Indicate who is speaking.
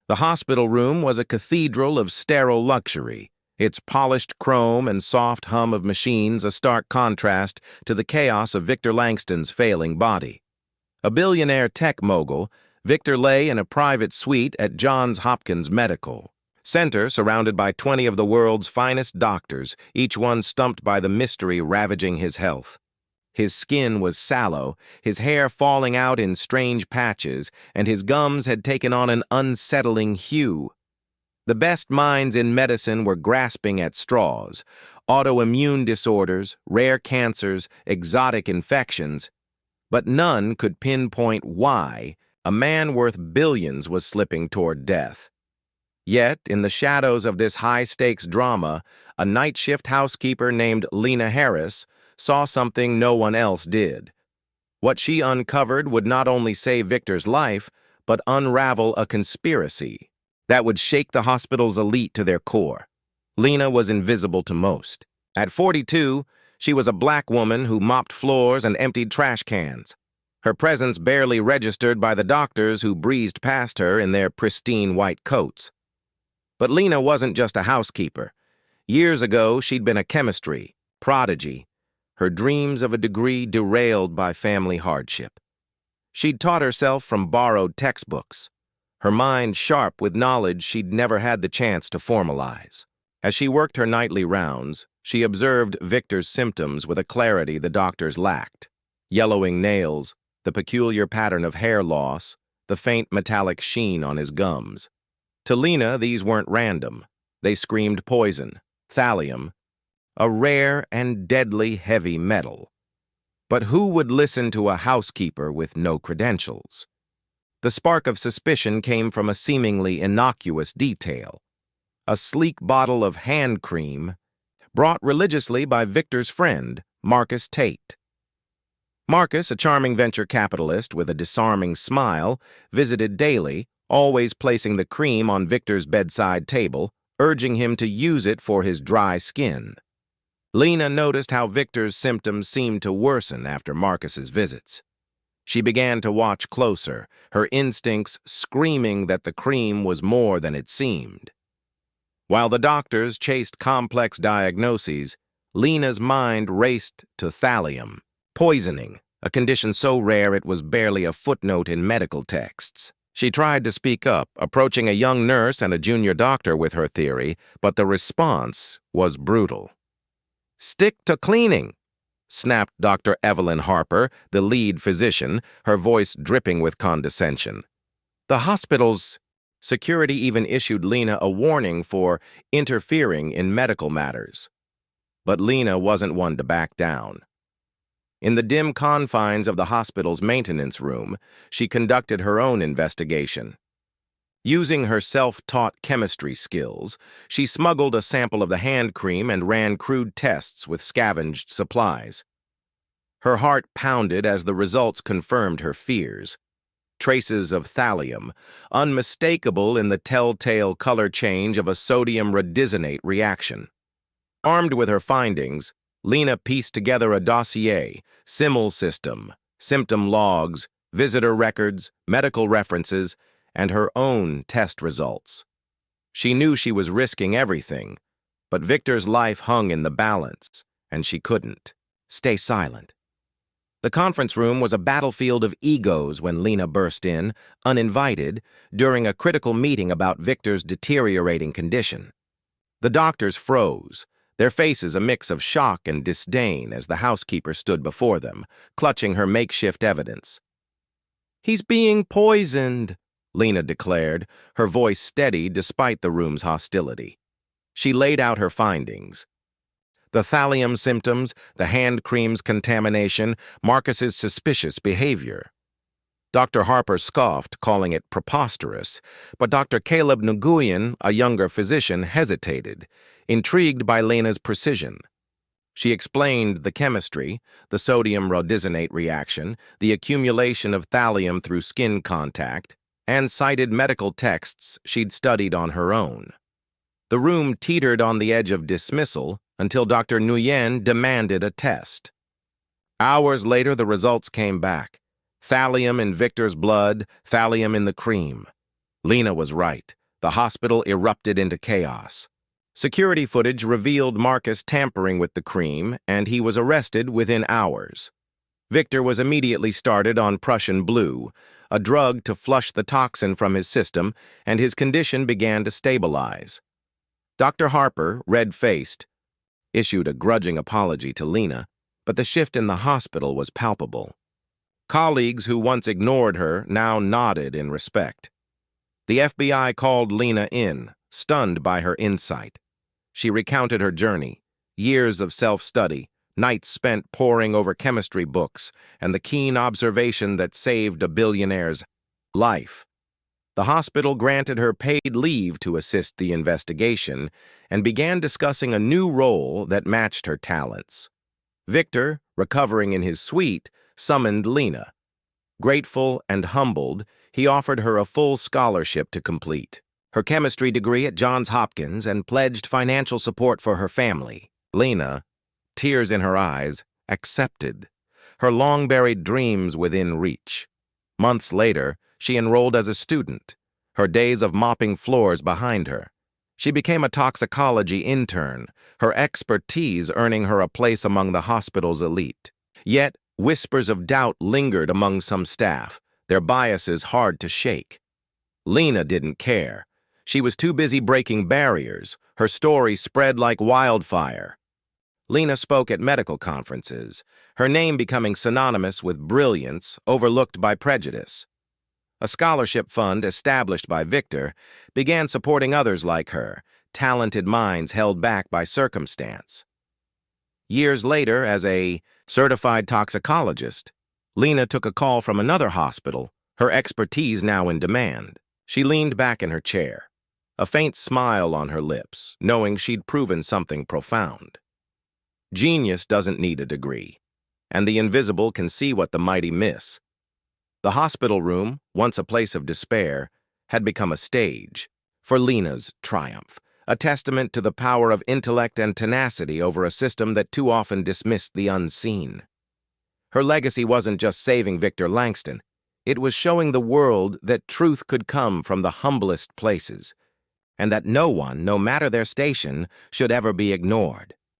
Speaker 1: The hospital room was a cathedral of sterile luxury, its polished chrome and soft hum of machines a stark contrast to the chaos of Victor Langston's failing body. A billionaire tech mogul, Victor lay in a private suite at Johns Hopkins Medical Center, surrounded by 20 of the world's finest doctors, each one stumped by the mystery ravaging his health. His skin was sallow, his hair falling out in strange patches, and his gums had taken on an unsettling hue. The best minds in medicine were grasping at straws: autoimmune disorders, rare cancers, exotic infections. But none could pinpoint why a man worth billions was slipping toward death. Yet, in the shadows of this high-stakes drama, a night shift housekeeper named Lena Harris saw something no one else did. What she uncovered would not only save Victor's life, but unravel a conspiracy that would shake the hospital's elite to their core. Lena was invisible to most. At 42, she was a black woman who mopped floors and emptied trash cans, her presence barely registered by the doctors who breezed past her in their pristine white coats. But Lena wasn't just a housekeeper. Years ago, she'd been a chemistry prodigy, her dreams of a degree derailed by family hardship. She'd taught herself from borrowed textbooks, her mind sharp with knowledge she'd never had the chance to formalize. As she worked her nightly rounds, she observed Victor's symptoms with a clarity the doctors lacked: yellowing nails, the peculiar pattern of hair loss, the faint metallic sheen on his gums. To Lena, these weren't random. They screamed poison, thallium, a rare and deadly heavy metal. But who would listen to a housekeeper with no credentials? The spark of suspicion came from a seemingly innocuous detail: a sleek bottle of hand cream brought religiously by Victor's friend, Marcus Tate. Marcus, a charming venture capitalist with a disarming smile, visited daily, always placing the cream on Victor's bedside table, urging him to use it for his dry skin. Lena noticed how Victor's symptoms seemed to worsen after Marcus's visits. She began to watch closer, her instincts screaming that the cream was more than it seemed. While the doctors chased complex diagnoses, Lena's mind raced to thallium, poisoning, a condition so rare it was barely a footnote in medical texts. She tried to speak up, approaching a young nurse and a junior doctor with her theory, but the response was brutal. "Stick to cleaning," snapped Dr. Evelyn Harper, the lead physician, her voice dripping with condescension. The hospital's security even issued Lena a warning for interfering in medical matters. But Lena wasn't one to back down. In the dim confines of the hospital's maintenance room, she conducted her own investigation. Using her self-taught chemistry skills, she smuggled a sample of the hand cream and ran crude tests with scavenged supplies. Her heart pounded as the results confirmed her fears. Traces of thallium, unmistakable in the telltale color change of a sodium rhodizonate reaction. Armed with her findings, Lena pieced together a dossier: SIML system, symptom logs, visitor records, medical references, and her own test results. She knew she was risking everything, but Victor's life hung in the balance, and she couldn't stay silent. The conference room was a battlefield of egos when Lena burst in, uninvited, during a critical meeting about Victor's deteriorating condition. The doctors froze, their faces a mix of shock and disdain as the housekeeper stood before them, clutching her makeshift evidence. "He's being poisoned," Lena declared, her voice steady despite the room's hostility. She laid out her findings: the thallium symptoms, the hand cream's contamination, Marcus's suspicious behavior. Dr. Harper scoffed, calling it preposterous, but Dr. Caleb Nguyen, a younger physician, hesitated, intrigued by Lena's precision. She explained the chemistry, the sodium rhodizonate reaction, the accumulation of thallium through skin contact, and cited medical texts she'd studied on her own. The room teetered on the edge of dismissal until Dr. Nguyen demanded a test. Hours later, the results came back: thallium in Victor's blood, thallium in the cream. Lena was right. The hospital erupted into chaos. Security footage revealed Marcus tampering with the cream, and he was arrested within hours. Victor was immediately started on Prussian blue, a drug to flush the toxin from his system, and his condition began to stabilize. Dr. Harper, red-faced, issued a grudging apology to Lena, but the shift in the hospital was palpable. Colleagues who once ignored her now nodded in respect. The FBI called Lena in, stunned by her insight. She recounted her journey, years of self-study, nights spent poring over chemistry books, and the keen observation that saved a billionaire's life. The hospital granted her paid leave to assist the investigation and began discussing a new role that matched her talents. Victor, recovering in his suite, summoned Lena. Grateful and humbled, he offered her a full scholarship to complete her chemistry degree at Johns Hopkins and pledged financial support for her family. Lena, tears in her eyes, accepted, her long-buried dreams within reach. Months later, she enrolled as a student, her days of mopping floors behind her. She became a toxicology intern, her expertise earning her a place among the hospital's elite. Yet, whispers of doubt lingered among some staff, their biases hard to shake. Lena didn't care. She was too busy breaking barriers. Her story spread like wildfire. Lena spoke at medical conferences, her name becoming synonymous with brilliance overlooked by prejudice. A scholarship fund established by Victor began supporting others like her, talented minds held back by circumstance. Years later, as a certified toxicologist, Lena took a call from another hospital, her expertise now in demand. She leaned back in her chair, a faint smile on her lips, knowing she'd proven something profound. Genius doesn't need a degree, and the invisible can see what the mighty miss. The hospital room, once a place of despair, had become a stage for Lena's triumph, a testament to the power of intellect and tenacity over a system that too often dismissed the unseen. Her legacy wasn't just saving Victor Langston, it was showing the world that truth could come from the humblest places, and that no one, no matter their station, should ever be ignored.